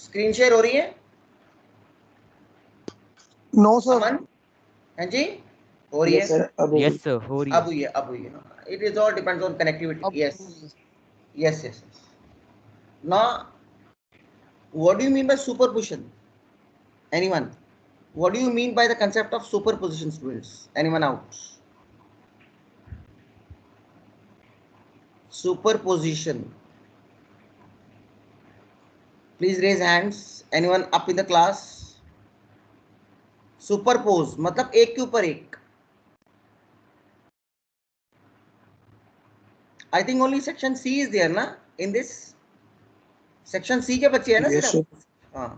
Screen share हो रही है? No sir. अमन? हाँ जी, हो रही है? यस सर, हो रही अब हुई है, अब हुई है. It is all depends on connectivity. Yes. Yes, yes, yes. Now, what do you mean by superposition? Anyone? What do you mean by the concept of superposition, students? Anyone out? Superposition. Please raise hands. Anyone up in the class? Superpose मतलब एक के ऊपर एक. I think only section C is there ना in this. Section C के बच्चे हैं ना सिर्फ. हाँ.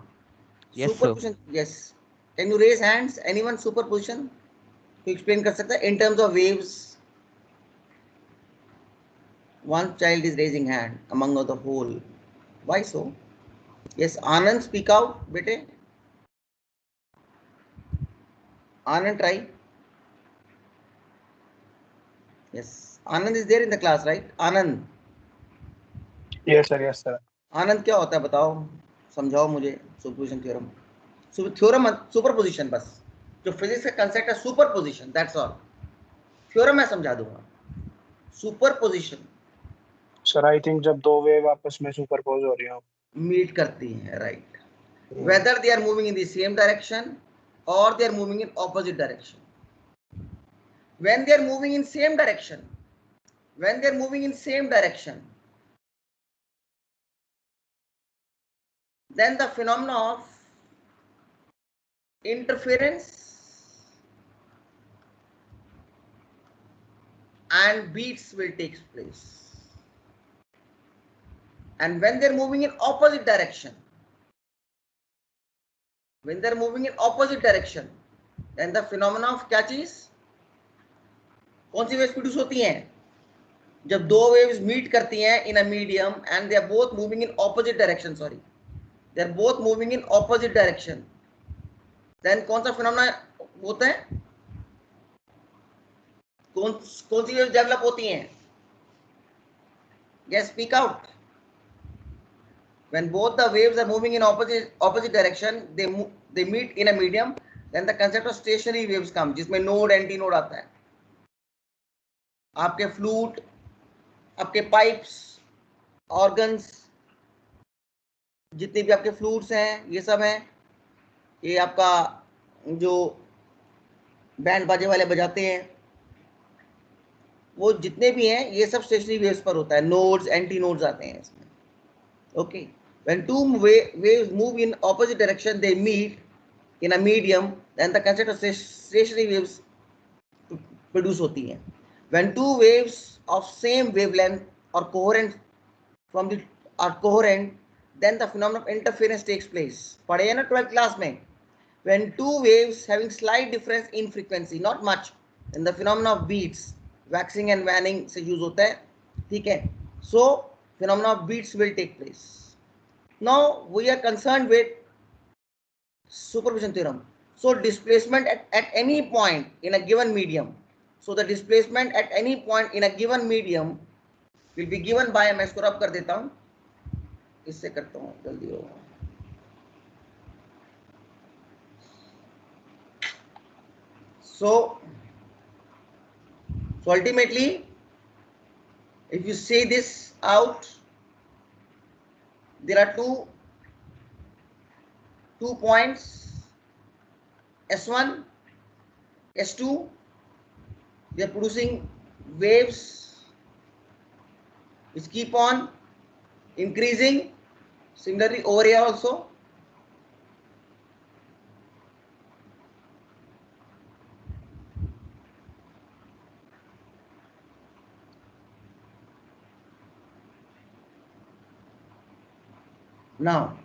Yes, Superposition. Yes. Can you raise hands? Anyone superposition? To explain कर सकता है in terms of waves. One child is raising hand among the whole. Why so? Yes, Anand, speak out, बेटे. Anand, try. Yes, Anand is there in the class, right? Anand. Yes sir, yes sir. आनंद क्या होता है बताओ, समझाओ मुझे. Superposition theorem. Theorem superposition, बस जो physics का कंसेप्ट है सुपरपोजिशन, दैट्स ऑल. थ्योरम मैं समझा दूंगा. सुपरपोजिशन सर आई थिंक जब दो वेव आपस में सुपरपोज हो रही हो, मीट करती हैं, right. Whether they are moving in the same direction और they are moving in opposite direction. when they are moving in same direction, when they are moving in same direction, then the phenomena of interference and beats will take place. And when they are moving in opposite direction, when they are moving in opposite direction, then the phenomena of क्या चीज, कौन सी waves produce होती हैं जब दो waves meet करती हैं in a medium and they are both moving in opposite direction. Sorry, they are both moving in opposite direction. Then कौन सा फिनोमेना होता है, कौन सी वेव्स डेवलप होती हैं? Yes, speak out. When both the waves are moving in opposite direction, they meet in a medium, then the concept of stationary waves come, जिसमें node anti node आता है. आपके फ्लूट, आपके पाइप्स, ऑर्गन्स, जितने भी आपके फ्लूट्स हैं, ये सब हैं. ये आपका जो बैंड बाजे वाले बजाते हैं, वो जितने भी हैं ये सब स्टेशनरी वेव्स पर होता है. नोड्स, एंटी नोड्स आते हैं इसमें. Okay, when two waves move in opposite direction, they meet in a medium, then the concept of stationary waves produce होती हैं. When two waves of same wavelength are coherent then the phenomenon of interference takes place. पढ़े हैं ना 12th class में? When two waves having slight difference in frequency, not much, then the phenomenon of beats, waxing and waning से use होता है. ठीक है. So phenomena of beats will take place. Now we are concerned with superposition theorem. So displacement at any point in a given medium. So the displacement at any point in a given medium will be given by, मैं इसको rub कर देता हूँ, इससे करता हूँ जल्दी होगा. So ultimately, if you say this out, there are two points, S1, S2. They are producing waves which keep on increasing. Similarly over here also. Now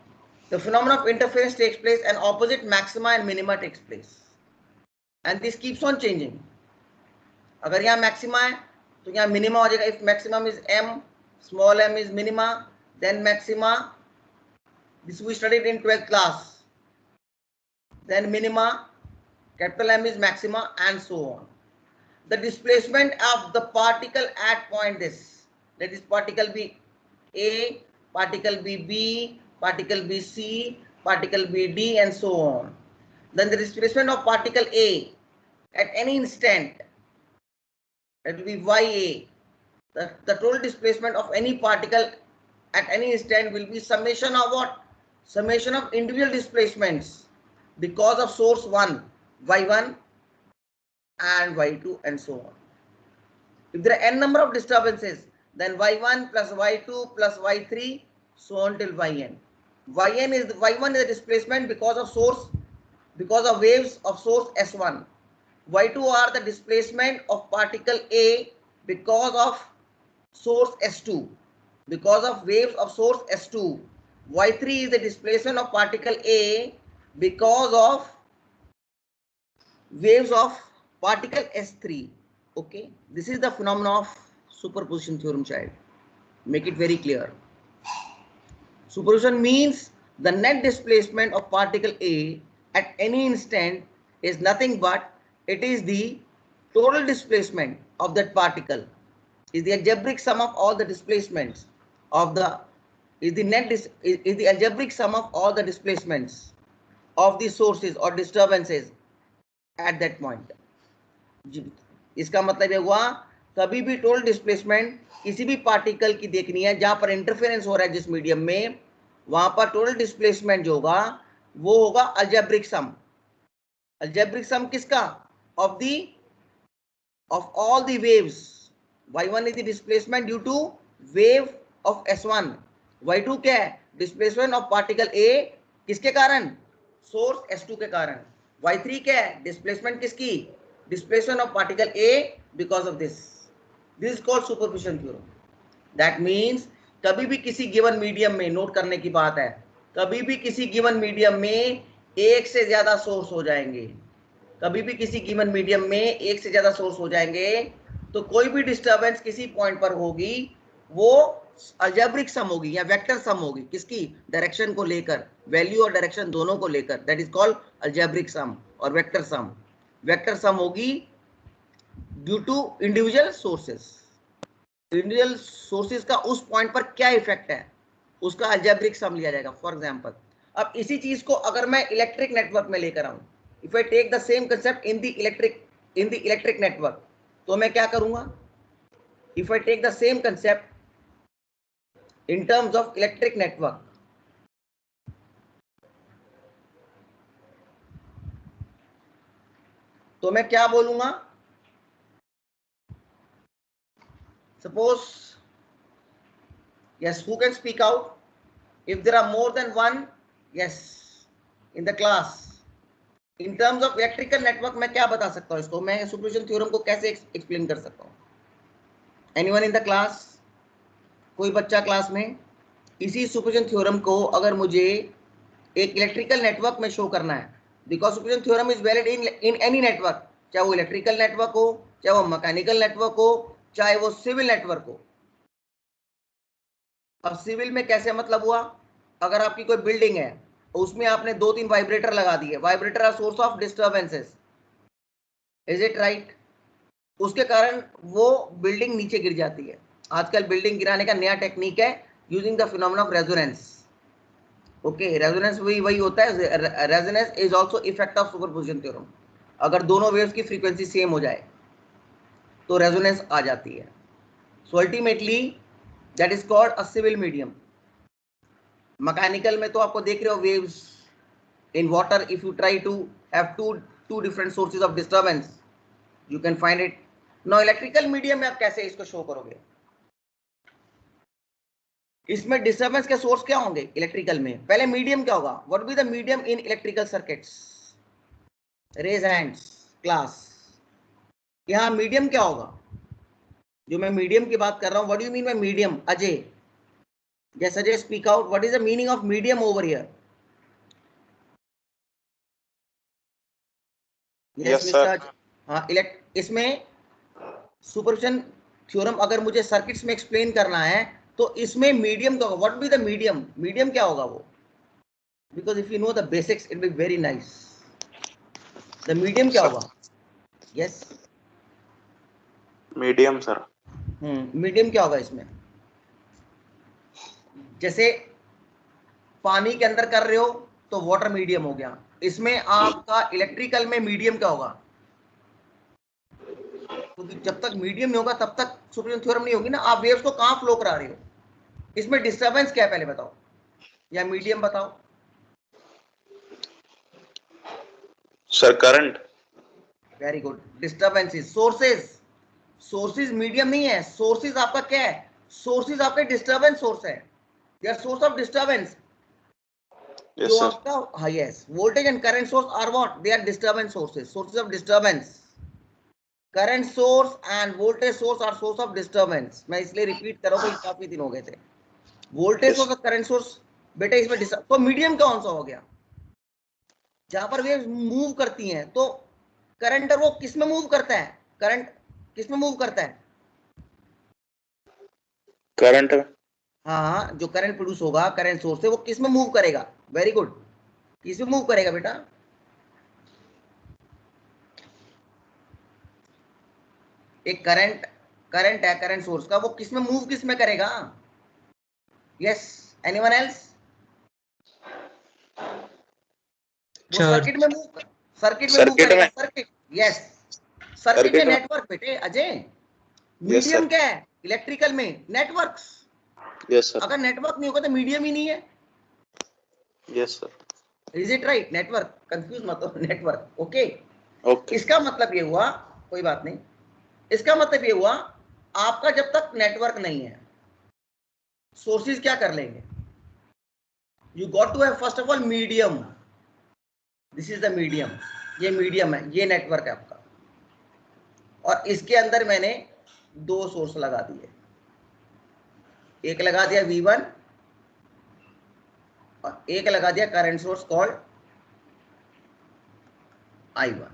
the phenomenon of interference takes place and opposite maxima and minima takes place, and this keeps on changing. अगर यहाँ maxima है तो यहाँ minima हो जाएगा. If maximum is m, small m is minima, then maxima, this we studied in 12th class, then minima, capital M is maxima, and so on. The displacement of the particle at point this, let this particle be A, particle be B, particle B C, particle B D, and so on. Then the displacement of particle A at any instant, that will be YA. The total displacement of any particle at any instant will be summation of what? Summation of individual displacements because of source 1, Y1 and Y2 and so on. If there are n number of disturbances, then Y1 plus Y2 plus Y3 so on till Yn. Y1 is the displacement because of waves of source S1. Y2 are the displacement of particle A because of source S2, because of waves of source S2. Y3 is the displacement of particle A because of waves of particle S3. Okay, this is the phenomenon of superposition theorem, child. Make it very clear. Superposition means the net displacement of particle A at any instant is nothing but it is the total displacement of that particle, is the algebraic sum of all the displacements of the algebraic sum of all the displacements of the sources or disturbances at that point. इसका मतलब ये हुआ कभी भी total displacement किसी भी particle की देखनी है जहां पर इंटरफेरेंस हो रहा है जिस मीडियम में, वहां पर टोटल डिस्प्लेसमेंट जो होगा वो होगा अलजेब्रिक सम. अलजेब्रिक सम किसका? of all the waves. Y1 is the displacement due to wave of S1. Y2 क्या है? डिस्प्लेसमेंट ऑफ पार्टिकल A किसके कारण? सोर्स S2 के कारण. Y3 क्या है? डिस्प्लेसमेंट किसकी? Displacement of particle A because of this. This is called superposition theorem. That means कभी भी किसी गिवन मीडियम में, नोट करने की बात है, कभी भी किसी गिवन मीडियम में एक से ज्यादा सोर्स हो जाएंगे, कभी भी किसी गिवन मीडियम में एक से ज्यादा सोर्स हो जाएंगे, तो कोई भी डिस्टर्बेंस किसी पॉइंट पर होगी वो अलजेब्रिक सम होगी या वेक्टर सम होगी. किसकी? डायरेक्शन को लेकर, वैल्यू और डायरेक्शन दोनों को लेकर. That is called algebraic sum और वेक्टर सम. वेक्टर सम होगी due to individual sources. Individual sources का उस पॉइंट पर क्या इफेक्ट है उसका अलजेब्रिक सम लिया जाएगा. फॉर एग्जांपल, अब इसी चीज को अगर मैं इलेक्ट्रिक नेटवर्क में लेकर आऊं, if I take the same concept in the electric network, तो मैं क्या करूंगा? If I take the same concept in terms of electric network, तो मैं क्या बोलूंगा? Suppose, yes, who can speak out? If there are more than one, yes, in the class. In terms of electrical network, मैं क्या बता सकता हूँ इसको? मैं सुपरपोजिशन थ्योरम को कैसे एक्सप्लेन कर सकता हूँ? Anyone in the class? कोई बच्चा क्लास में? इसी सुपरपोजिशन थ्योरम को अगर मुझे एक इलेक्ट्रिकल नेटवर्क में शो करना है, because superposition theorem is valid in any network, चाहे वो इलेक्ट्रिकल नेटवर्क हो, चाहे वो मैकेनिकल नेटवर्क हो, चाहे वो सिविल नेटवर्क हो. अब सिविल में कैसे मतलब हुआ? अगर आपकी कोई बिल्डिंग है, उसमें आपने 2-3 वाइब्रेटर लगा दिए. Vibrator are source of disturbances, is it right? उसके कारण वो बिल्डिंग नीचे गिर जाती है. आजकल बिल्डिंग गिराने का नया टेक्निक है, using the phenomena of resonance. Okay, resonance वही होता है. Resonance is also effect of superposition theorem. अगर दोनों वेव्स की फ्रीक्वेंसी सेम हो जाए तो रेजोनेंस आ जाती है. So ultimately that is called a civil medium. Mechanical में तो आपको देख रहे हो waves in water, if you try to have two different sources of disturbance you can find it. No, electrical medium में आप कैसे इसको शो करोगे? इसमें डिस्टर्बेंस के सोर्स क्या होंगे इलेक्ट्रिकल में? पहले मीडियम क्या होगा? What be the medium in electrical circuits? Raise hands class. यहाँ मीडियम क्या होगा? जो मैं मीडियम की बात कर रहा हूं, what do you mean by medium? Ajay, yes Ajay, speak out. What is the meaning of medium over here? Yes mister. हाँ, इसमें सुपरपोजिशन थ्योरम अगर मुझे सर्किट्स में एक्सप्लेन करना है तो इसमें मीडियम क्या होगा? What be the medium? Medium क्या होगा वो? Because if you know the basics it be very nice. The medium क्या होगा? Yes, medium sir. मीडियम क्या होगा इसमें? जैसे पानी के अंदर कर रहे हो तो वाटर मीडियम हो गया। इसमें आपका इलेक्ट्रिकल में मीडियम क्या होगा? क्योंकि जब तक मीडियम नहीं होगा तब तक सुपरपोजिशन थ्योरम नहीं होगी ना। आप वेव्स को कहां फ्लो करा रहे हो? इसमें डिस्टर्बेंस क्या है पहले बताओ, या मीडियम बताओ। Sir current. Very good. Disturbances, sources medium नहीं है। सोर्सेज आपका क्या है? सोर्सेज आपके डिस्टर्बेंस सोर्स है, they are source of disturbance. जो आपका highest voltage and current source are what? They are disturbance sources of disturbance. Current source and voltage source are source of disturbance. मैं इसलिए repeat कर रहा हूं, काफी दिन हो गए थे। वोल्टेज सोर्स और करंट सोर्स बेटा इसमें तो मीडियम कौन सा हो गया? जहां पर वेव्स मूव करती हैं तो करंट वो किस में मूव करता है? करंट किस में मूव करता है? करंट। हाँ, जो करंट प्रोड्यूस होगा करंट सोर्स से वो किस में मूव करेगा? वेरी गुड, किस में मूव करेगा बेटा? एक करंट है करंट सोर्स का, वो किस में मूव किस में करेगा? Yes, anyone else? वो सर्किट में मूव करेगा। सर्किट, यस, सर्किट में नेटवर्क बेटे अजय। मीडियम क्या है इलेक्ट्रिकल में? नेटवर्क्स। Yes sir. अगर नेटवर्क नहीं होगा तो मीडियम ही नहीं है। Yes sir. Is it right? Network, confuse मत हो, नेटवर्क। ओके। ओके। इसका मतलब ये हुआ, कोई बात नहीं, इसका मतलब ये हुआ आपका जब तक नेटवर्क नहीं है सोर्सेज क्या कर लेंगे? You got to have first of all medium. This is the medium, ये मीडियम है, ये नेटवर्क है आपका। और इसके अंदर मैंने दो सोर्स लगा दिए, एक लगा दिया V1 और एक लगा दिया current source called I1।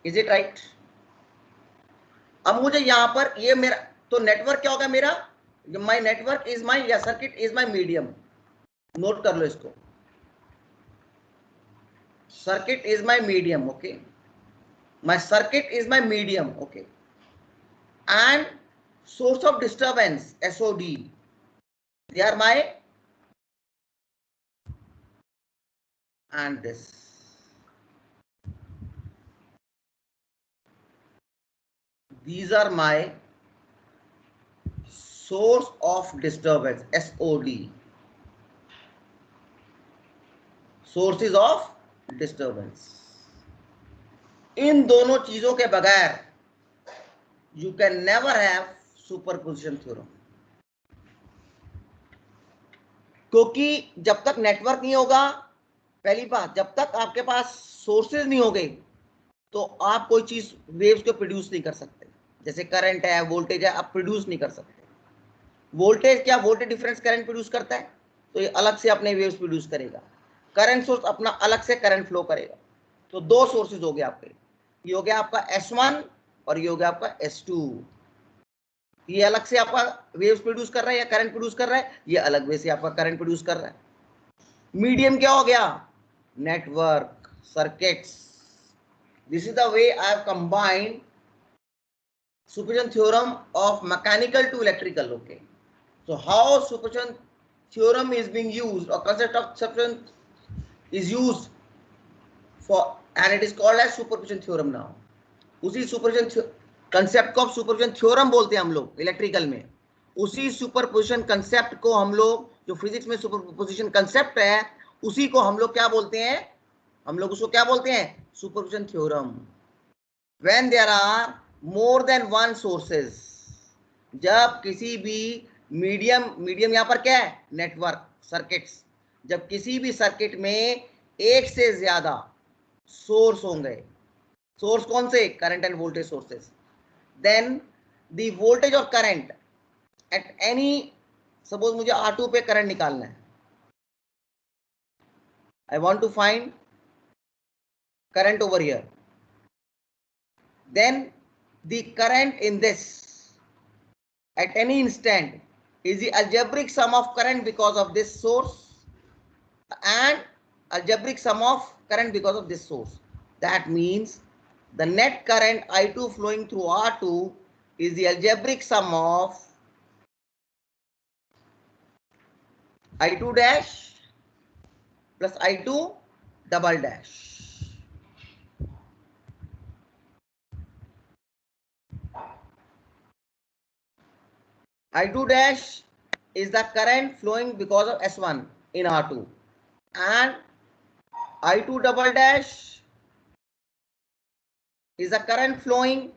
Is it right? अब मुझे यहां पर ये मेरा तो नेटवर्क क्या होगा मेरा? माई नेटवर्क इज माई, या circuit is my medium. Note कर लो इसको, circuit is my medium. Okay, my circuit is my medium, okay, and source of disturbance SOD, they are my, and this, these are my source of disturbance SOD, sources of disturbance। इन दोनों चीजों के बगैर you can never have superposition theorem, क्योंकि जब तक network नहीं होगा, पहली बात, जब तक आपके पास सोर्सेज नहीं होंगे तो आप कोई चीज वेव्स को प्रोड्यूस नहीं कर सकते। जैसे करंट है, वोल्टेज है, आप प्रोड्यूस नहीं कर सकते। वोल्टेज क्या, वोल्टेज डिफरेंस करंट प्रोड्यूस करता है, तो ये अलग से अपने वेव्स प्रोड्यूस करेगा। करंट सोर्स अपना अलग से करंट फ्लो करेगा। तो दो सोर्सेज हो गए आपके, ये हो गया आपका S1 और ये हो गया आपका S2। ये अलग से आपका वेव्स प्रोड्यूस कर रहा है या करंट प्रोड्यूस कर रहा है, ये अलग वे से आपका करंट प्रोड्यूस कर रहा है। मीडियम क्या हो गया? Network, circuits. This is the way I have combined superposition theorem of mechanical to electrical. Okay, so how superposition theorem is being used, or concept of superposition is used for, and it is called as superposition theorem now. उसी superposition concept को अब superposition theorem बोलते हैं हम लोग electrical में। उसी superposition concept को हम लोग, जो फिजिक्स में सुपरपोजिशन कंसेप्ट है, उसी को हम लोग क्या बोलते हैं? हम लोग उसको क्या बोलते हैं? Superposition theorem. When there are more than one sources, जब किसी भी मीडियम यहां पर क्या है? Network, circuits. जब किसी भी सर्किट में एक से ज्यादा सोर्स होंगे, सोर्स कौन से? Current and voltage sources, then the voltage और करंट एट एनी, सपोज मुझे R2 पे करंट निकालना है, I want to find current over here, then the current in this at any instant is the algebraic sum of current because of this source and algebraic sum of current because of this source. That means the net current I2 flowing through R2 is the algebraic sum of I2 dash plus I2 double dash. I2 dash is the current flowing because of S1 in R2, and I2 double dash is the current flowing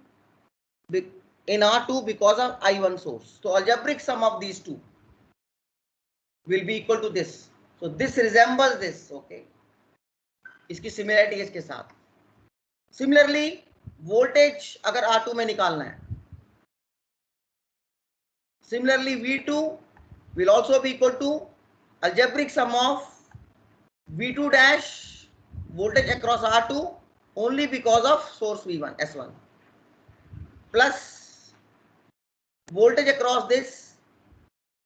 in R2 because of I1 source. So algebraic sum of these two will be equal to this. So this resembles this. Okay, इसकी similarity इसके साथ. Similarly, voltage अगर R2 में निकालना है, similarly V2 will also be equal to algebraic sum of V2 dash voltage across R2 only because of source V1 S1 plus voltage across this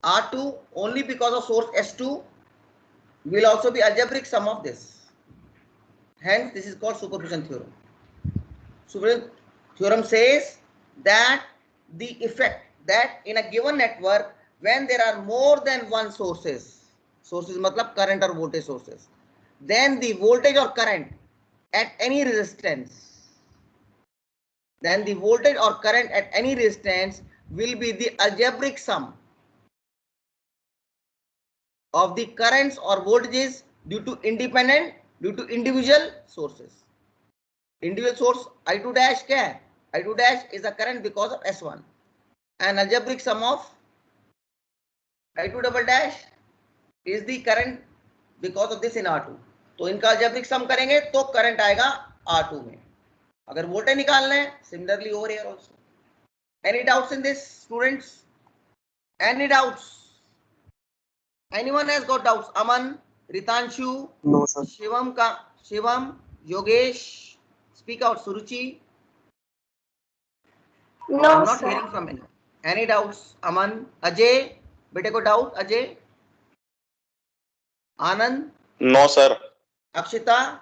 R2 only because of source S2 will also be algebraic sum of this. Hence this is called superposition theorem. Superposition theorem says that the effect that in a given network when there are more than one sources matlab current or voltage sources, then the voltage or current at any resistance, then the voltage or current at any resistance will be the algebraic sum of the currents or voltages due to individual sources. Individual source I2 dash क्या है? I2 dash is the current because of S1 and algebraic sum of I2 double dash is the current because of this in R2. तो इनका algebraic sum करेंगे तो current आएगा R2 में. अगर voltage निकालना है, similarly over here also. Any doubts in this, students? Any doubts? Anyone has got doubts? Aman, Ritanshu, No, sir. Shivam, Yogesh, speak out. Suruchi. No, I'm not sir. hearing from anyone. Any doubts? Aman, Ajay, बेटे को doubt? Ajay, आनंद, No, sir. Akshita.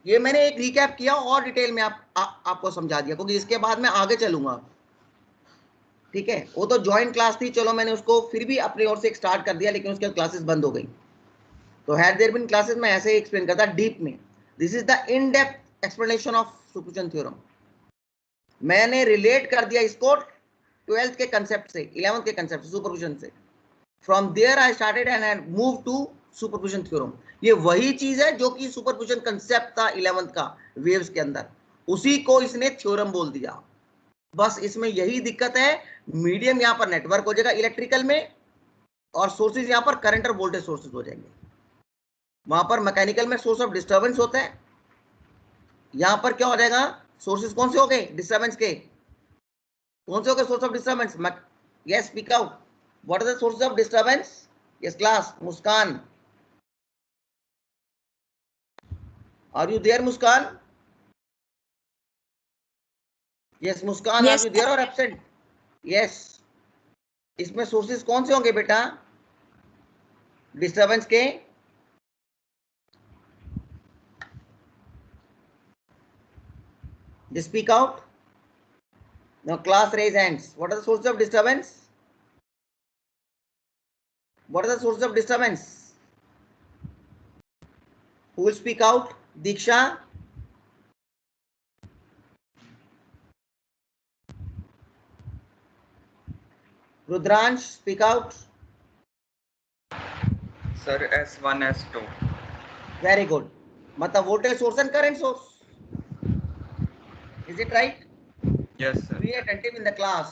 ये मैंने एक recap किया और detail में आपको समझा दिया क्योंकि इसके बाद मैं आगे चलूंगा. ठीक है, वो तो ज्वाइंट क्लास थी, चलो मैंने उसको फिर भी अपनी ओर से एक स्टार्ट कर दिया लेकिन उसके क्लासेस बंद हो गई. तो हैड देयर बीन क्लासेस में ऐसे ही एक्सप्लेन करता डीप में. This is the in depth explanation of superposition theorem. मैंने रिलेट कर दिया इसको 12th के कंसेप्ट से, 11th के कंसेप्ट सुपरपोजिशन से. From there I started and I move to superposition theorem. ये वही चीज है जो कि सुपरपोजिशन कंसेप्ट था 11th का वेव्स के अंदर, उसी को इसने थ्योरम बोल दिया. बस इसमें यही दिक्कत है, मीडियम यहाँ पर नेटवर्क हो जाएगा इलेक्ट्रिकल में और सोर्सेज यहाँ पर करंट और वोल्टेज सोर्सेज हो जाएंगे. वहां पर मैकेनिकल में सोर्स ऑफ डिस्टर्बेंस होता है, यहाँ पर क्या हो जाएगा, सोर्सेज कौन से हो गए डिस्टर्बेंस के, कौन से हो गए source of disturbance. Yes, speak out. What are the sources of disturbance? Yes class. Muskan, are you there? Muskan, yes Muskan, are you there और एब्सेंट? यस. इसमें सोर्सेज कौन से होंगे बेटा डिस्टर्बेंस के? Just speak out. Now class raise hands. What are the sources of disturbance? What are the sources of disturbance? Who will speak out? Diksha. Rudransh, speak out. Sir, S1, S2. Very good. मतलब voltage source and current source. Is it right? Yes, sir. Be attentive in the class.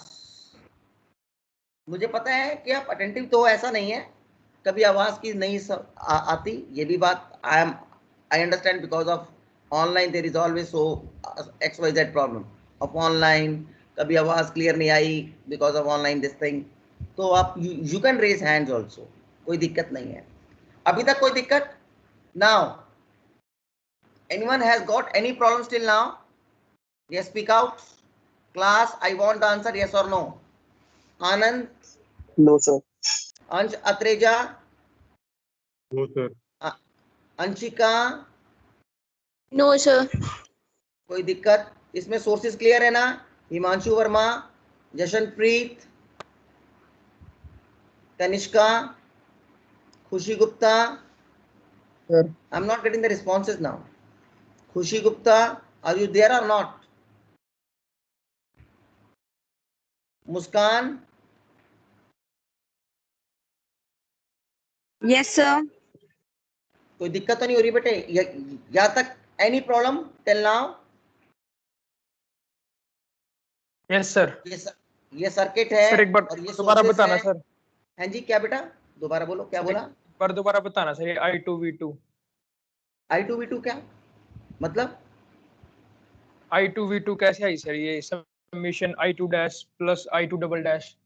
मुझे पता है कि आप attentive तो ऐसा नहीं है, कभी आवाज की नहीं आती, ये भी बात I understand because of online there is always so XYZ problem of online. कभी आवाज क्लियर नहीं आई because of online this thing. तो आप you can raise hands also, कोई दिक्कत नहीं है. अभी तक कोई दिक्कत? Now anyone has got any problem still now? Yes, speak out. Class, I want the answer yes or no. Anand? No, sir. Ansh Atreja? No, sir. Anshika? No, sir. कोई दिक्कत? इसमें सोर्सेज क्लियर है ना? Himanshu Verma, Jashanpreet, Tanishka, Khushi Gupta. Sir. I'm not getting the responses now. Khushi Gupta, are you there or not? Muskan. Yes, sir. कोई दिक्कत तो नहीं हो रही बेटे यहाँ तक? Any problem till now? Yes sir. ये सर्किट है सर एक बार और ये दोबारा sources बताना है। सर। हाँ जी, क्या बेटा? दोबारा बोलो, क्या बोला? एक बार दोबारा बताना सर। ये I2V2 I2V2 क्या मतलब? I2V2 कैसे आई सर? ये summation I2 dash plus I2 double dash.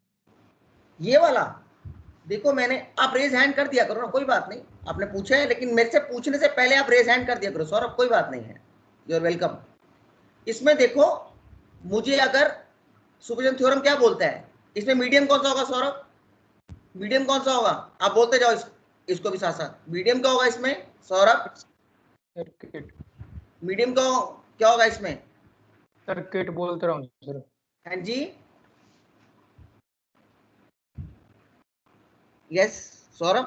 ये वाला देखो, मैंने, आप रेज हैंड कर दिया करो ना, कोई बात नहीं, आपने पूछा है, लेकिन मेरे से पूछने से पहले आप रेज हैंड कर दिया करो सौरभ, कोई बात नहीं है, यू आर वेलकम। इसमें देखो, मुझे अगर सुपरपोजिशन थ्योरम क्या बोलता है, इसमें मीडियम कौन सा होगा सौरभ? मीडियम कौन सा होगा? आप बोलते जाओ इसको भी साथ साथ। मीडियम क्या होगा इसमें सौरभ? सर्किट। मीडियम क्या होगा इसमें? सर्किट बोलते रहो सर। हाँ जी, यस सौरभ।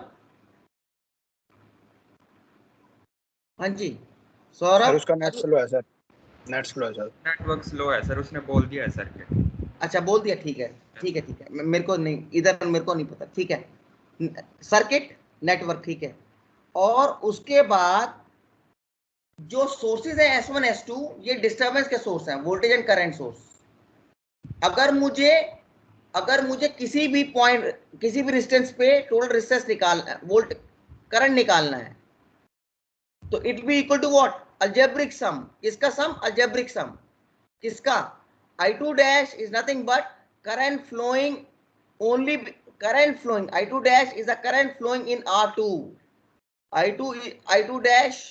हाँ जी सौरभ। सर उसका नेट स्लो है सर। नेट स्लो है सर। नेटवर्क स्लो है सर, उसने बोल दिया है सर्किट। अच्छा बोल दिया, ठीक है ठीक है ठीक है, मेरे को नहीं, इधर मेरे को नहीं पता, ठीक है। सर्किट नेटवर्क, ठीक है। और उसके बाद जो सोर्सेज है S1 S2, ये डिस्टरबेंस के सोर्स हैं, वोल्टेज एंड करंट सोर्स। अगर मुझे किसी भी पॉइंट, किसी भी रेजिस्टेंस पे टोटल रेजिस्टेंस निकालना है, वोल्ट करंट निकालना है, तो it be equal to what? Algebraic sum. किसका सम? Algebraic sum. किसका? I2 dash is nothing but current flowing, only current flowing. I2 dash is the current flowing in R2. I2 dash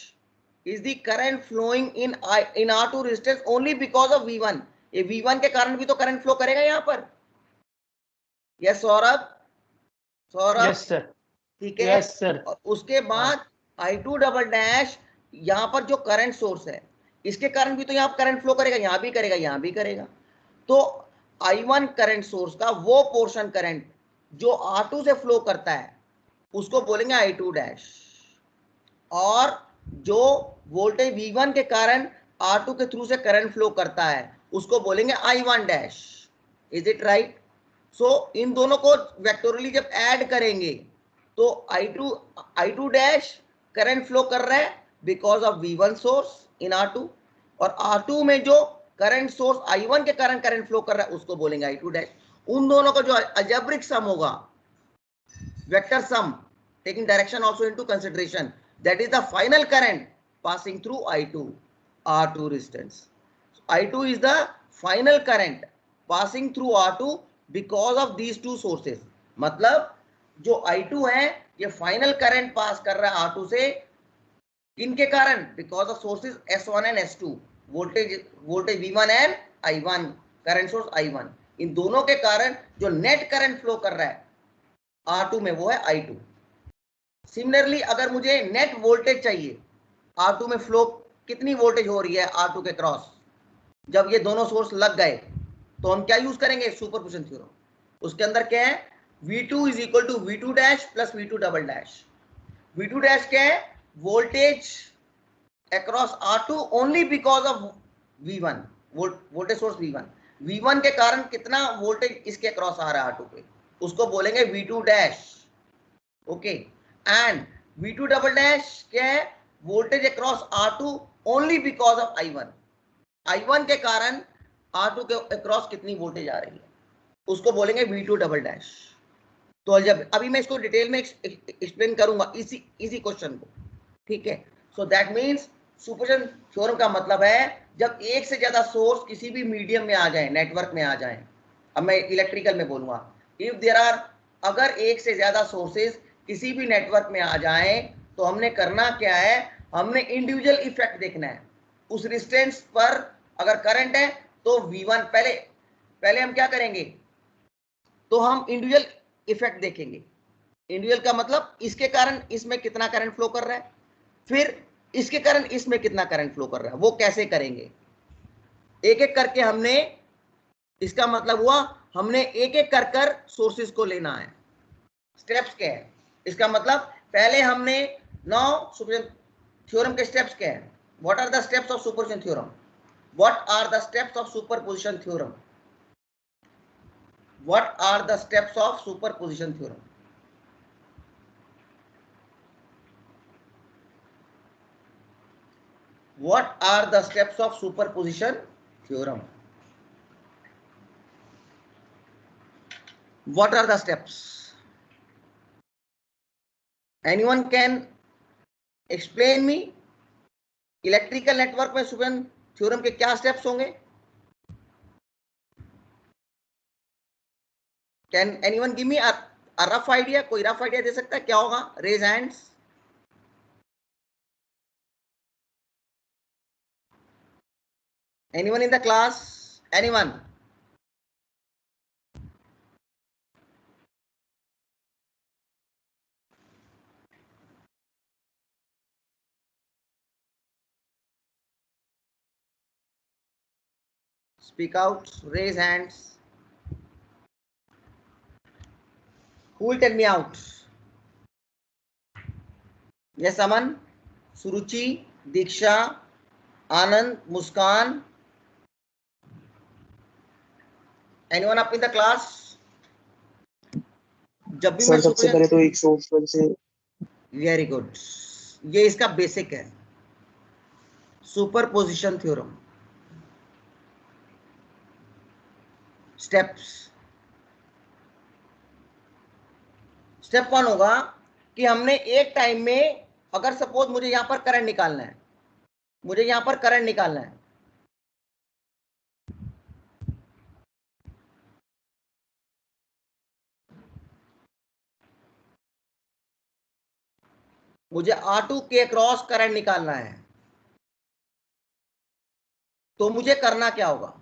is the current flowing in R2 resistance only because of V1. ये V1 के कारण भी तो current flow करेगा यहाँ पर। Yes Saurabh? Saurabh yes sir. ठीक है। Yes sir. और उसके बाद I2 डबल डैश, यहाँ पर जो करंट सोर्स है, इसके कारण भी तो यहाँ करंट फ्लो करेगा, यहाँ भी करेगा, यहाँ भी करेगा। तो I1 करंट सोर्स का वो पोर्शन करंट जो R2 से फ्लो करता है उसको बोलेंगे I2 डैश, और जो वोल्टेज V1 के कारण R2 के थ्रू से करंट फ्लो करता है उसको बोलेंगे I1 dash. Is it right? So इन दोनों को वेक्टोरली जब ऐड करेंगे तो I2 डैश करंट फ्लो कर रहा है because of V1 source in R2, और R2 में जो करंट सोर्स I1 के कारण करंट फ्लो कर रहा है उसको बोलेंगे I2 डैश। उन दोनों का जो अलजेब्रिक सम होगा, vector sum taking direction also into consideration, that is the final current passing through I2 R2 resistance. So I2 is the final current passing through R2 because of these two sources. मतलब जो I2 है ये final current pass कर रहा है R2 से, इनके कारण, because of sources S1 and S2, voltage V1 and I1, current source I1, इन दोनों के कारण जो नेट करंट फ्लो कर रहा है R2 में वो है I2। सिमिलरली अगर मुझे नेट वोल्टेज चाहिए, R2 में फ्लो कितनी वोल्टेज हो रही है R2 के क्रॉस, जब ये दोनों सोर्स लग गए तो हम क्या यूज करेंगे? Superposition theorem. उसके अंदर क्या है? V2 is equal to V2 dash plus V2 double dash. V2 dash क्या है? Voltage across R2 only because of V1, voltage source V1 के कारण कितना वोल्टेज इसके अक्रॉस आ रहा है R2 पे, उसको बोलेंगे V2 dash. Okay, and V2 double dash क्या है? Voltage across R2 only because of I1 के कारण R2 के अक्रॉस कितनी वोल्टेज आ रही है, उसको बोलेंगे V2 डबल डैश। तो जब अभी मैं इसको डिटेल में एक्सप्लेन करूंगा इसी क्वेश्चन को, ठीक है। So that means superposition theorem का मतलब है जब एक से ज्यादा सोर्स किसी भी मीडियम में आ जाए, नेटवर्क में आ जाए, अब मैं इलेक्ट्रिकल में बोलूंगा, इफ देयर आर, अगर एक से ज्यादा सोर्सेज किसी भी नेटवर्क में आ जाए तो हमने करना क्या है? हमने इंडिविजुअल इफेक्ट देखना है। उस रेजिस्टेंस पर अगर करंट है तो V1, पहले हम क्या करेंगे? तो हम इंडिविजुअल इफेक्ट देखेंगे। इंडिविजुअल का मतलब इसके कारण इसमें कितना करंट फ्लो कर रहा है, फिर इसके कारण इसमें कितना करंट फ्लो कर रहा है, वो कैसे करेंगे? एक एक करके हमने, इसका मतलब हुआ हमने एक एक कर सोर्सेज को लेना है। स्टेप्स क्या है? इसका मतलब पहले हमने नाउ सुपरपोजिशन थ्योरम के स्टेप्स क्या है? What are the steps of superposition theorem? What are the steps of superposition theorem? What are the steps of superposition theorem? What are the steps of superposition theorem? What are the steps? Anyone can explain me? Electrical network में superposition theorem के क्या steps होंगे? Can anyone give me a rough idea? कोई rough idea दे सकता है क्या होगा? Raise hands. Anyone in the class? Anyone? Speak out, raise hands. Who will tell me out? Yes, Aman, Suruchi, Diksha, Anand, Muskan. Anyone up in the class? जब भी मैं सबसे पहले तो एक सोर्स से वेरी गुड, ये इसका बेसिक है सुपरपोजिशन थ्योरम। स्टेप्स, स्टेप 1 होगा कि हमने एक टाइम में, अगर सपोज मुझे यहां पर करंट निकालना है, मुझे यहां पर करंट निकालना है, मुझे R2 के क्रॉस करंट निकालना है, तो मुझे करना क्या होगा?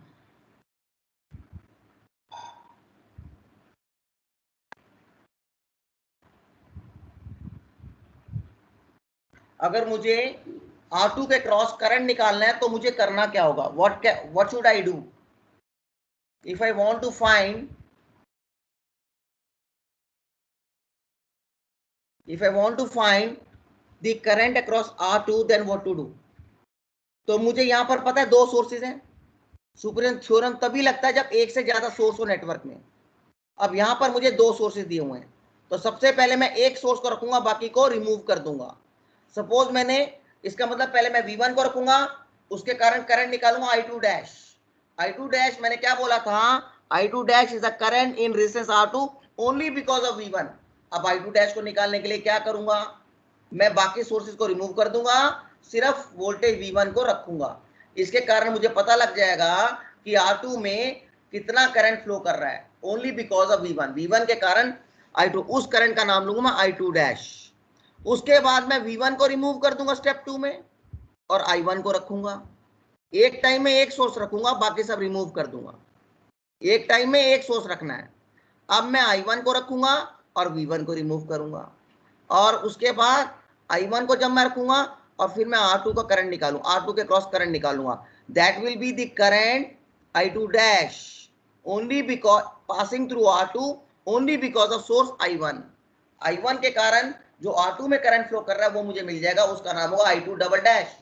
अगर मुझे R2 के क्रॉस करंट निकालना है तो मुझे करना क्या होगा? What should I do if I want to find the current across R2, then what to do? तो मुझे यहां पर पता है दो सोर्सेज हैं। सुपरपोजिशन थ्योरम तभी लगता है जब एक से ज्यादा सोर्स हो नेटवर्क में। अब यहां पर मुझे दो सोर्सेज दिए हुए हैं, तो सबसे पहले मैं एक सोर्स को रखूंगा, बाकी को रिमूव कर दूंगा। सपोज मैंने, इसका मतलब पहले मैं V1 को रखूंगा, उसके कारण करंट निकालूंगा I2 डैश। I2 डैश मैंने क्या बोला था? I2 dash is the current in resistance R2 only because of V1। अब I2 डैश को निकालने के लिए क्या करूंगा? मैं बाकी सोर्सेज को रिमूव कर दूंगा, सिर्फ वोल्टेज V1 को रखूंगा। इसके कारण मुझे पता लग जाएगा कि R2 में कितना करंट फ्लो कर रहा है, only because of V1। V1 के कारण I2, उस करंट का नाम लूंगा मैं I2 डैश। उसके बाद मैं V1 को रिमूव कर दूंगा स्टेप 2 में, और I1 को रखूंगा। एक टाइम में एक सोर्स रखूंगा, बाकी सब रिमूव कर दूंगा। एक टाइम में एक सोर्स रखना है। अब मैं I1 को रखूंगा और V1 को रिमूव करूंगा, और उसके बाद I1 को जब मैं रखूंगा और फिर मैं R2 का करंट निकालूं, R2 के क्रॉस करंट निकालूंगा, that will be the current I2 dash only because passing through R2 only because of source I1। I1 के कारण जो R2 में करंट फ्लो कर रहा है वो मुझे मिल जाएगा, उसका नाम होगा I2 डबल डैश।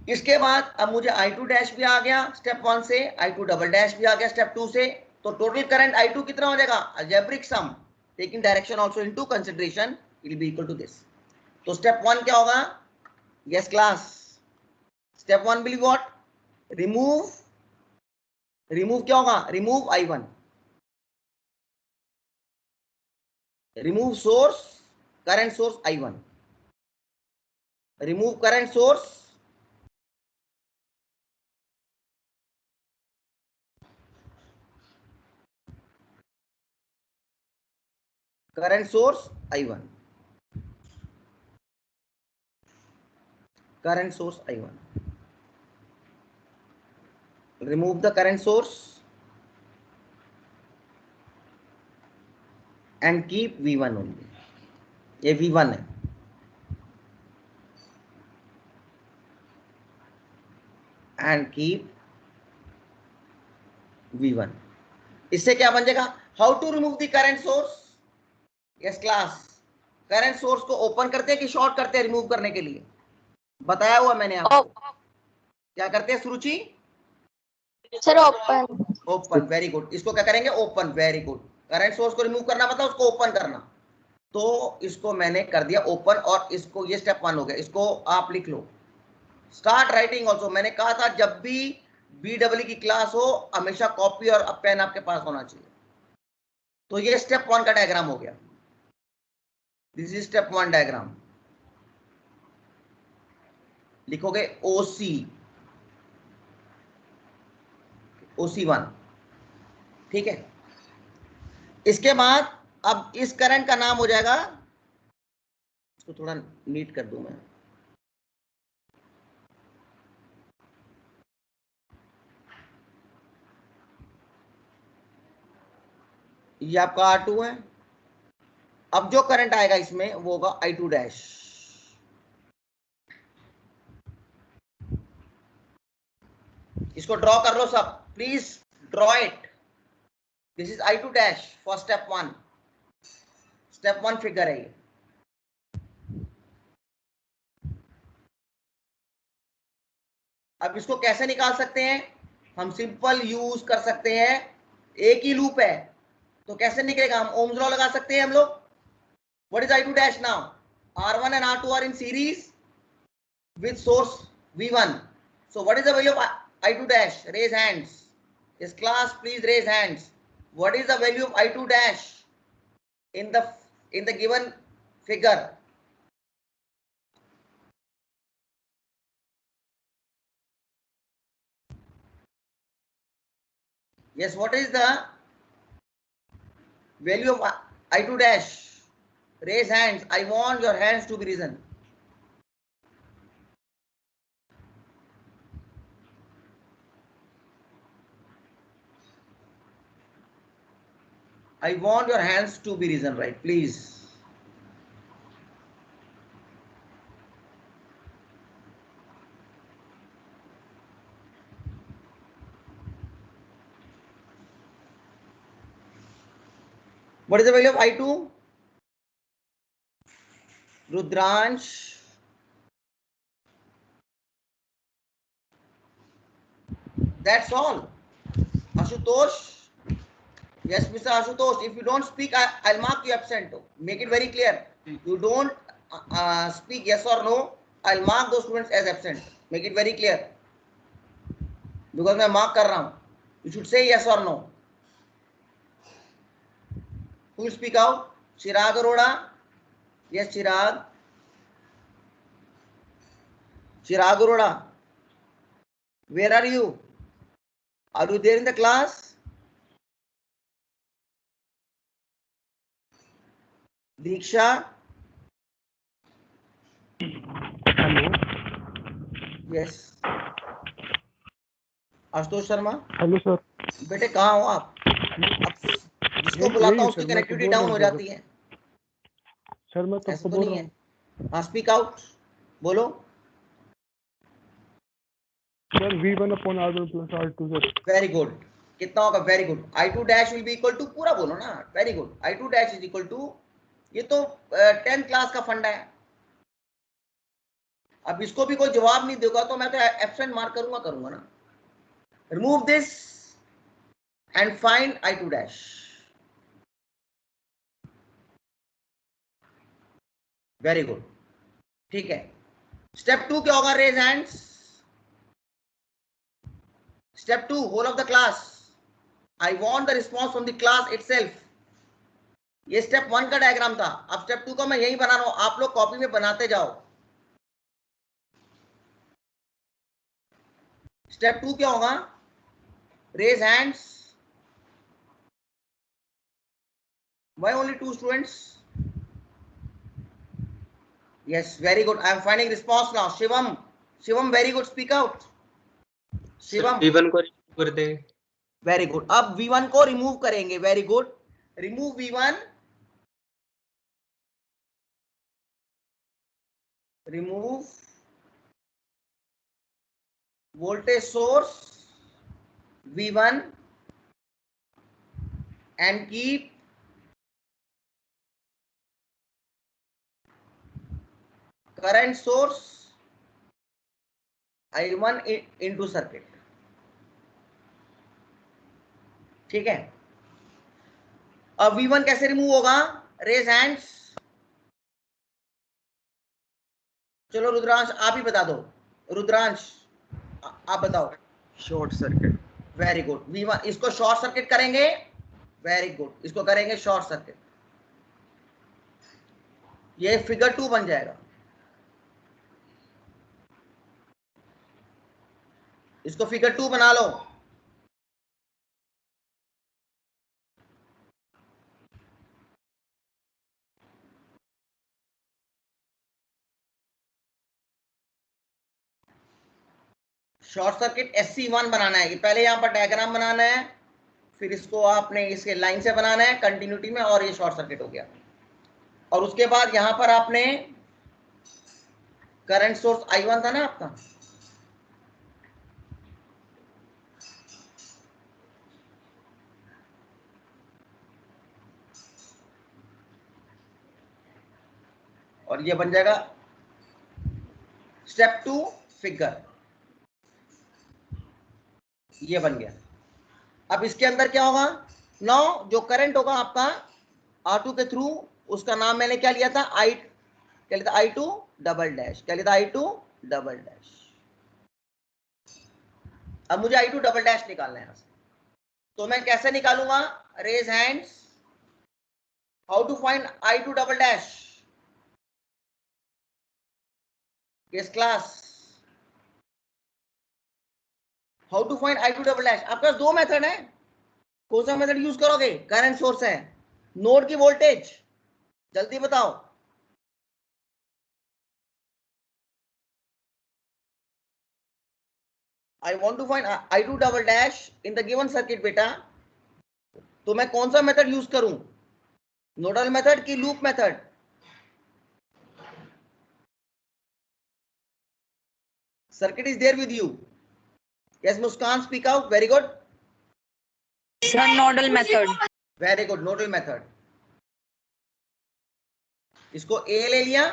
इसके बाद अब मुझे I2 डैश भी आ गया स्टेप 1 से, I2 डबल डैश भी आ गया स्टेप 2 से, तो टोटल करंट I2 कितना हो जाएगा? Algebraic sum taking direction also into consideration will be equal to this. तो स्टेप 1 क्या होगा? Yes class, step 1 will be what? Remove क्या होगा? Remove I1, remove source, current source I1, remove current source, current source I1, current source I1, remove the current source and keep V1 only। ये V1 है, and keep V1। इससे क्या बन जाएगा? How to remove the current source? Yes class, current source को open करते हैं कि शॉर्ट करते हैं रिमूव करने के लिए? बताया हुआ मैंने आपको। क्या करते हैं Suruchi? Sir open. Open, very good. इसको क्या करेंगे? Open, very good. Current source को रिमूव करना मतलब उसको ओपन करना। तो इसको मैंने कर दिया ओपन, और इसको, ये स्टेप 1 हो गया। इसको आप लिख लो। Start writing also. मैंने कहा था जब भी BEE की क्लास हो हमेशा कॉपी और पेन आपके पास होना चाहिए। तो ये स्टेप 1 का डायग्राम हो गया। This is step 1 diagram. लिखोगे OC1, ठीक है। इसके बाद अब इस करंट का नाम हो जाएगा, इसको थोड़ा नीट कर दूं मैं, ये आपका R2 है। अब जो करंट आएगा इसमें वो होगा I2 डैश। इसको ड्रॉ कर लो सब, please draw it. This is I2 dash for step 1। Step 1 figure है ये। अब इसको कैसे निकाल सकते हैं? हम सिंपल यूज कर सकते हैं, एक ही लूप है तो कैसे निकलेगा? हम ओम्स लॉ लगा सकते हैं हम लोग। What is I2 dash now? R1 and R2 are in series with source V1. So what is the value of I2 dash? Raise hands. Yes class, please raise hands. What is the value of I2 dash in the given figure? Yes, what is the value of I2 dash? Raise hands. I want your hands to be risen. I want your hands to be risen, right? Please. What is the value of I2? Rudransh. That's all. Ashutosh. Yes, Mr. Ashutosh. If you don't speak, I'll mark you absent. Make it very clear. You don't speak yes or no, I'll mark those students as absent. Make it very clear. Because मैं mark कर रहा हूँ. You should say yes or no. Who will speak out? Chirag Arora. Yes, Chirag. Chirag Arora. Where are you? Are you there in the class? Diksha. Hello. Yes. Ashutosh Sharma. Hello sir. बेटे कहाँ हो आप? जिसको बुलाता हूँ उसकी कनेक्टिविटी डाउन हो जाती है। सर मैं ऐसा तो नहीं है। हाँ, स्पीक आउट, बोलो। Sir V1 upon R1 plus R2 sir. Very good. कितना होगा? Very good. I2 dash will be equal to, पूरा बोलो ना। Very good. I2 dash is equal to, ये तो 10th क्लास का फंडा है। अब इसको भी कोई जवाब नहीं देगा तो मैं तो एब्सेंट मार्क करूंगा ना। Remove this and find I2 dash. Very good, ठीक है। स्टेप 2 क्या होगा? Raise hands. Step 2, whole of the class. I want the response from the class itself. ये स्टेप 1 का डायग्राम था। अब स्टेप 2 का मैं यही बना रहा हूं, आप लोग कॉपी में बनाते जाओ। स्टेप 2 क्या होगा? Raise hands. Why only 2 students? Yes, very good. I am finding response now. Shivam, very good. Speak out. Shivam. V1 को रिमूव कर दे। Very good. अब V1 को रिमूव करेंगे। Very good. Remove V1. Remove voltage source V1 and keep current source I1 into circuit, ठीक है। अब V1 कैसे remove होगा? Raise hands. चलो रुद्रांश आप ही बता दो, रुद्रांश आप बताओ। Short circuit. Very good. V1 इसको शॉर्ट सर्किट करेंगे, वेरी गुड, इसको करेंगे शॉर्ट सर्किट, ये फिगर 2 बन जाएगा। इसको फिगर 2 बना लो। शॉर्ट सर्किट SC1 बनाना है, पहले यहां पर डायग्राम बनाना है, फिर इसको आपने इसके लाइन से बनाना है कंटिन्यूटी में, और ये शॉर्ट सर्किट हो गया। और उसके बाद यहां पर आपने करंट सोर्स I1 था ना आपका, और ये बन जाएगा स्टेप 2 फिगर, ये बन गया। अब इसके अंदर क्या होगा? नाउ जो करंट होगा आपका R2 के थ्रू, उसका नाम मैंने क्या लिया था? क्या लिया था? I2 double dash. क्या लिया था? I2 double dash. अब मुझे I2 डबल डैश निकालना है यहां से, तो मैं कैसे निकालूंगा? Raise hands. How to find I2 double dash? किस class? How to find I2 double dash? आपके पास दो मेथड है, कौन सा मेथड यूज करोगे? करंट सोर्स है, नोड की वोल्टेज, जल्दी बताओ। I want to find I2 double dash in the given circuit बेटा, तो मैं कौन सा मेथड यूज करूं? नोडल मेथड की loop method? Circuit is there with you. Yes Muskan, speak out. Very good sir, nodal method. Very good, nodal method. इसको A ले लिया,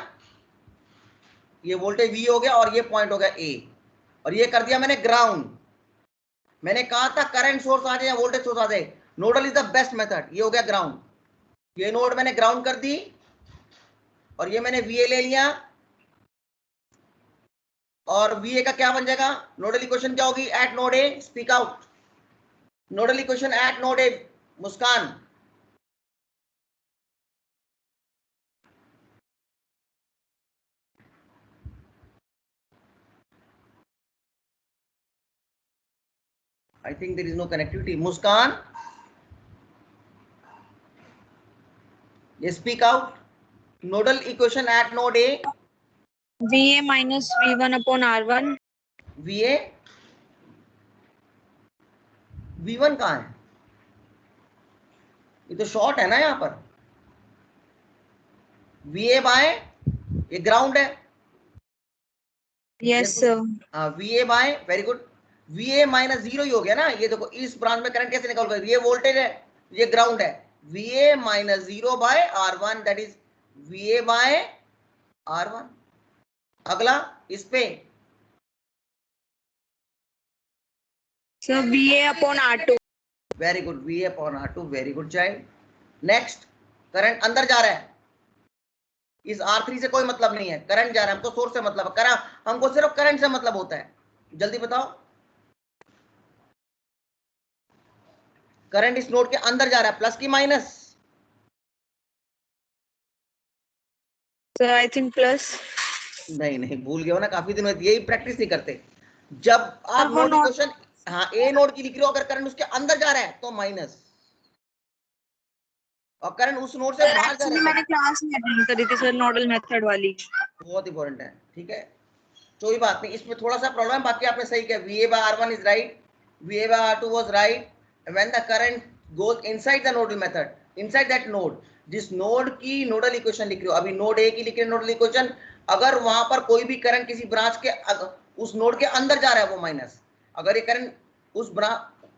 ये वोल्टेज V हो गया और ये पॉइंट हो गया A, और ये कर दिया मैंने ग्राउंड। मैंने कहा था करंट सोर्स आ जाए या वोल्टेज सोर्स आ जाए, nodal is the best method. ये हो गया ग्राउंड, ये नोड मैंने ग्राउंड कर दी, और ये मैंने VA ले लिया, और VA का क्या बन जाएगा? नोडल इक्वेशन क्या होगी eight node A? Speak out. Nodal equation eight node A, Muskan. I think there is no connectivity. Muskan, yes, speak out. Nodal equation at node A. VA minus V1 upon R1. VA, V1 कहाँ है? ये तो short है ना यहाँ पर। VA by, ये ground है। Yes sir. VA by, very good. VA minus 0 ही हो गया ना। ये देखो इस ब्रांच में करंट कैसे निकालोगे? ये वोल्टेज है, ये ग्राउंड है। VA minus 0 by R1, that is VA by R1। अगला इस पे So VA upon R2. Very good, VA upon R2, very good child. Next, current अंदर जा रहा है, इस R3 से कोई मतलब नहीं है, करंट जा रहा है, हमको सोर्स से मतलब है, हमको सिर्फ करंट से मतलब होता है। जल्दी बताओ, करंट इस नोड के अंदर जा रहा है, प्लस की minus? So I think plus. नहीं नहीं, भूल गए हो ना, काफी दिन में यही प्रैक्टिस नहीं करते। जब आप नोड इक्वेशन, हाँ ए नोड की लिख रहे हो, अगर करंट उसके अंदर जा रहा है तो माइनस, और करंट उस नोड से बाहर जा रहा है। मैंने क्लास में अटेंड करी थी सर, नोडल मेथड वाली। बहुत इंपॉर्टेंट है, ठीक है, कोई बात नहीं, इसमें थोड़ा सा प्रॉब्लम है, बाकी आपने सही किया। VA by R1 is right, VA by R2 was right when the current goes inside the nodal method, inside that node। जिस नोड की नोडल इक्वेशन लिख रहे हो, अभी नोड A की लिख रहे हो नोडल इक्वेशन, अगर वहां पर कोई भी करंट किसी ब्रांच के उस नोड के अंदर जा रहा है वो माइनस, अगर ये करंट उस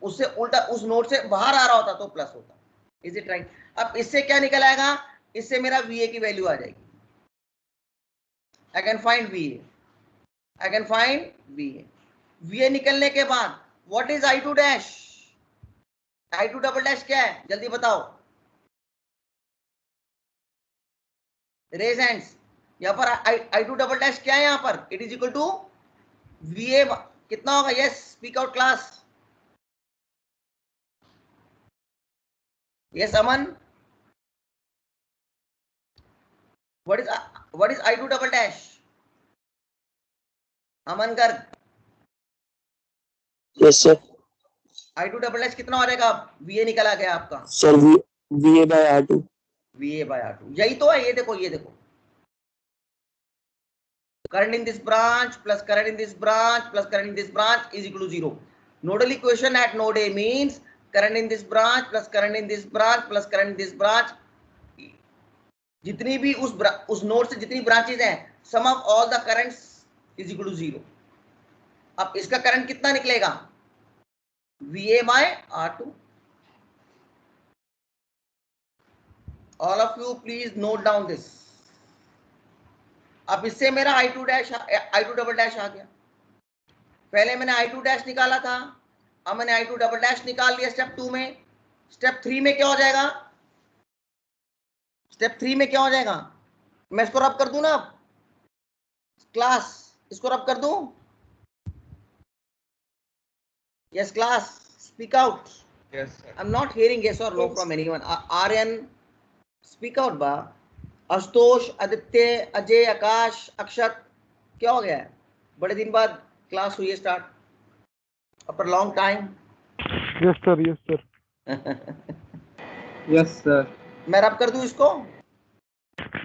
उससे उल्टा उस नोड से बाहर आ रहा होता तो प्लस होता। Is it right? अब इससे क्या निकल आएगा? इससे मेरा VA की वैल्यू आ जाएगी। I can find VA. I can find VA. VA निकलने के बाद what is I2 dash? I2 double dash क्या है जल्दी बताओ. Raise hands. यहाँ पर I2 डबल डैश क्या है यहाँ पर? It is equal to VA कितना होगा? Yes, speak out class. Yes Aman. What is I2 double dash? Aman Garg. Yes sir. I2 double dash कितना हो जाएगा? VA निकला गया आपका. Sir VA by R2. VA by R2. यही तो है. ये देखो, ये देखो. Current in this branch plus current in this branch plus current in this branch is equal to 0. Nodal equation at node A means current in this branch plus current in this branch plus current in this branch. जितनी भी उस node से जितनी branches हैं, sum of all the currents is equal to 0. अब इसका current कितना निकलेगा? VA by R2. All of you please note down this. अब इससे मेरा I2 डबल डैश आ गया. पहले मैंने I2 डैश निकाला था, अब मैंने I2 डबल डैश निकाल लिया स्टेप 2 में. स्टेप 3 में क्या हो जाएगा? स्टेप 3 में क्या हो जाएगा? मैं इसको रब कर दूं ना क्लास, इसको रब कर दूं. Yes class, speak out. Yes, sir. I am not hearing yes और no from anyone. Aryan speak out बा. आशुतोष, आदित्य, अजय, आकाश, अक्षत, क्या हो गया है? बड़े दिन बाद क्लास हुई है start. After long time. Yes sir. Yes sir. Yes, sir. मैं रब कर दूं इसको.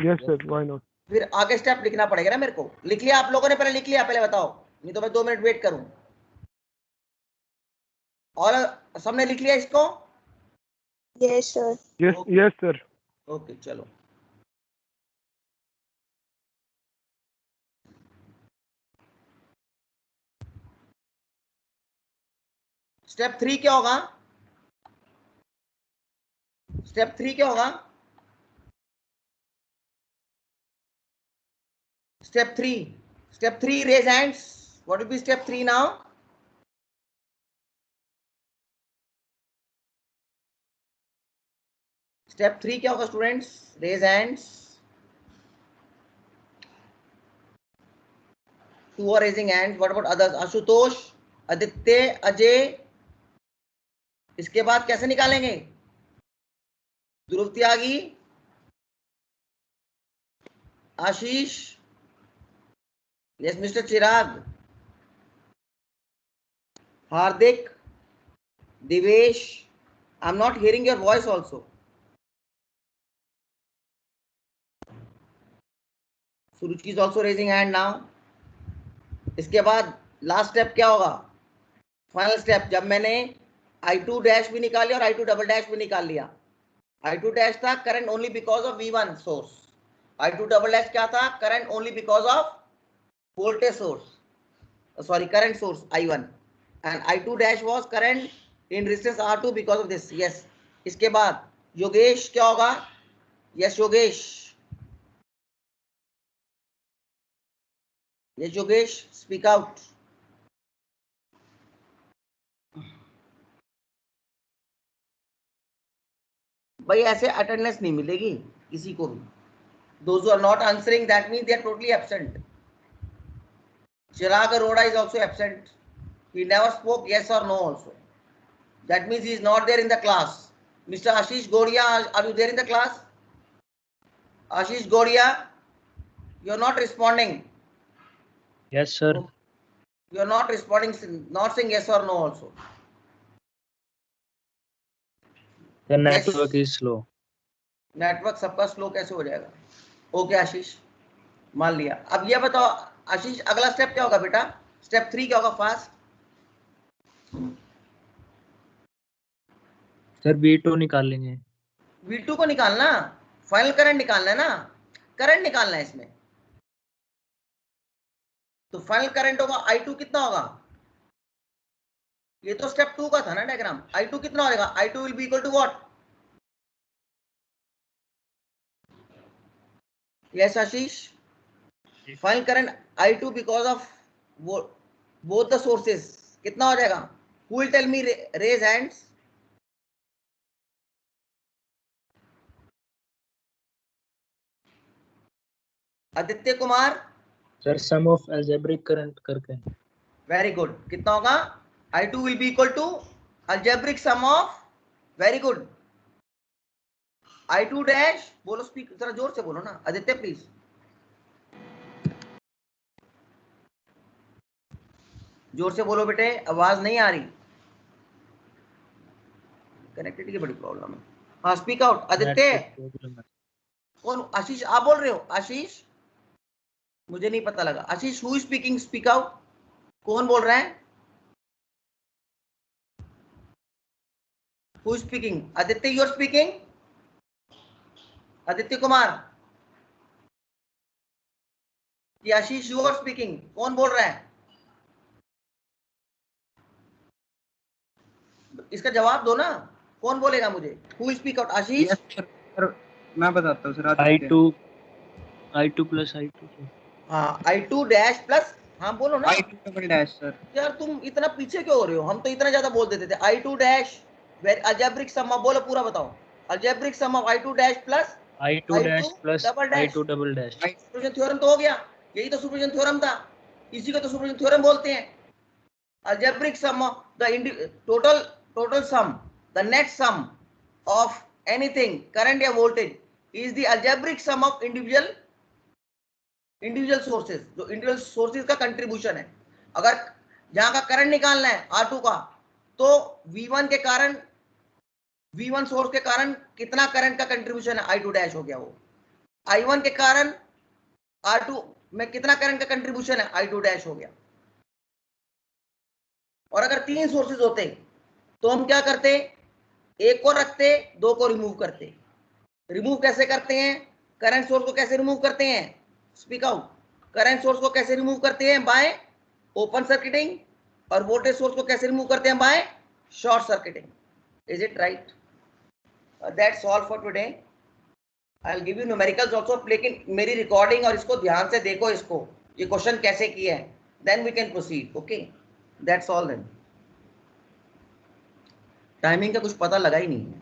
Yes sir. Why not? फिर आगे स्टेप लिखना पड़ेगा ना मेरे को. लिख लिया आप लोगों ने? पहले लिख लिया? पहले बताओ, नहीं तो मैं 2 मिनट वेट करूं. और सबने लिख लिया इसको? Yes, sir. Yes. Yes sir. Okay चलो. स्टेप 3 क्या होगा? स्टेप 3 क्या होगा? Step 3 raise hands. What will be step 3 now? Step 3 क्या होगा students? Raise hands. 2 are raising hands. What about others? Ashutosh, Aditya, Ajay. इसके बाद कैसे निकालेंगे? Dhruv Tyagi, Ashish, yes mister Chirag, Hardik, Divesh. I am not hearing your voice also. Suruchi is also raising hand now. इसके बाद last step क्या होगा? फाइनल स्टेप, जब मैंने I2 डैश भी निकाल लिया और I2 डबल डैश भी निकाल लिया. I2 डैश था current only because of V1 source. I2 double dash क्या था? Current only because of voltage source, sorry current source I1. And I2 dash was current in resistance R2 because of this. Yes. इसके बाद योगेश क्या होगा? Yes Yogesh. Yes Yogesh, speak out. भाई ऐसे attendance नहीं मिलेगी किसी को भी. Those who are not answering, that means they are totally absent. Chirag Arora is also absent. He never spoke yes or no also. That means he is not there in the class. Mr. Ashish Goria, are you there in the class? Ashish Goria, you are not responding. Yes, sir. You are not responding, not saying yes or no also. The network is slow. Network सबका slow कैसे हो जाएगा? Okay आशीष, मान लिया. अब ये बताओ आशीष, अगला स्टेप क्या होगा बेटा? स्टेप 3 क्या होगा? फास्ट. सर V2 निकाल लेंगे. V2 को निकालना, फाइनल करंट निकालना है ना. करंट निकालना है इसमें. तो फाइनल करंट होगा I2 कितना होगा? ये तो स्टेप 2 का था ना डायग्राम. I2 कितना हो जाएगा? I2 will be equal to what? Yes Ashish. Final current I2 because of both the sources कितना हो जाएगा? Who will tell me? Raise hands. Aditya Kumar. Sir sum of algebraic current करके. Very good. कितना होगा? I2 will be equal to algebraic sum of. Very good. I2 dash. बोलो, speak जरा जोर से बोलो ना आदित्य प्लीज. जोर से बोलो बेटे, आवाज नहीं आ रही. कनेक्टिविटी की बड़ी प्रॉब्लम है. हाँ, स्पीक आउट आदित्य. कौन? आशीष आप बोल रहे हो? आशीष, मुझे नहीं पता लगा. Ashish, who is speaking? Speak out. कौन बोल रहा है? Who is speaking? Aditya, you are speaking. Aditya Kumar कि आशीष यू आर स्पीकिंग? कौन बोल रहा है? इसका जवाब दो ना. कौन बोलेगा मुझे? Who is speak out? Ashish. Sir मैं बताता हूँ सर. I2 plus I2. हाँ, I2 डैश प्लस. हाँ बोलो ना. I2 double dash sir. यार तुम इतना पीछे क्यों हो रहे हो? हम तो इतना ज्यादा बोल देते थे. I2 dash algebraic sum of. बोलो पूरा बताओ. Algebraic sum of I2 dash plus I2 dash plus double dash. I2 double dash. Superposition theorem तो हो गया. यही तो सुपरपोजिशन थ्योरम था. इसी को तो सुपरपोजिशन थ्योरम बोलते हैं. Algebraic sum of the total sum, the net sum of anything, current या voltage, is the algebraic sum of individual sources. जो individual sources का contribution है. अगर जहां का करंट निकालना है R2 का, तो V1 के कारण, V1 सोर्स के कारण कितना करंट का कंट्रीब्यूशन है? I2 डैश हो गया वो. I1 के कारण R2 में कितना करंट का कंट्रीब्यूशन है? I2 डैश हो गया. और अगर 3 सोर्सेज होते तो हम क्या करते? एक को रखते, 2 को रिमूव करते. रिमूव कैसे करते हैं? करंट सोर्स को कैसे रिमूव करते हैं? Speak out. करंट सोर्स को कैसे रिमूव करते हैं? By open circuiting. और वोल्टेज सोर्स को कैसे रिमूव करते हैं? By short circuiting. Is it right? That's all for today. I will give you numericals also. लेकिन मेरी रिकॉर्डिंग और इसको ध्यान से देखो, इसको ये क्वेश्चन कैसे किया है, then we can proceed. Okay, that's all. Then timing का कुछ पता लगा ही नहीं है.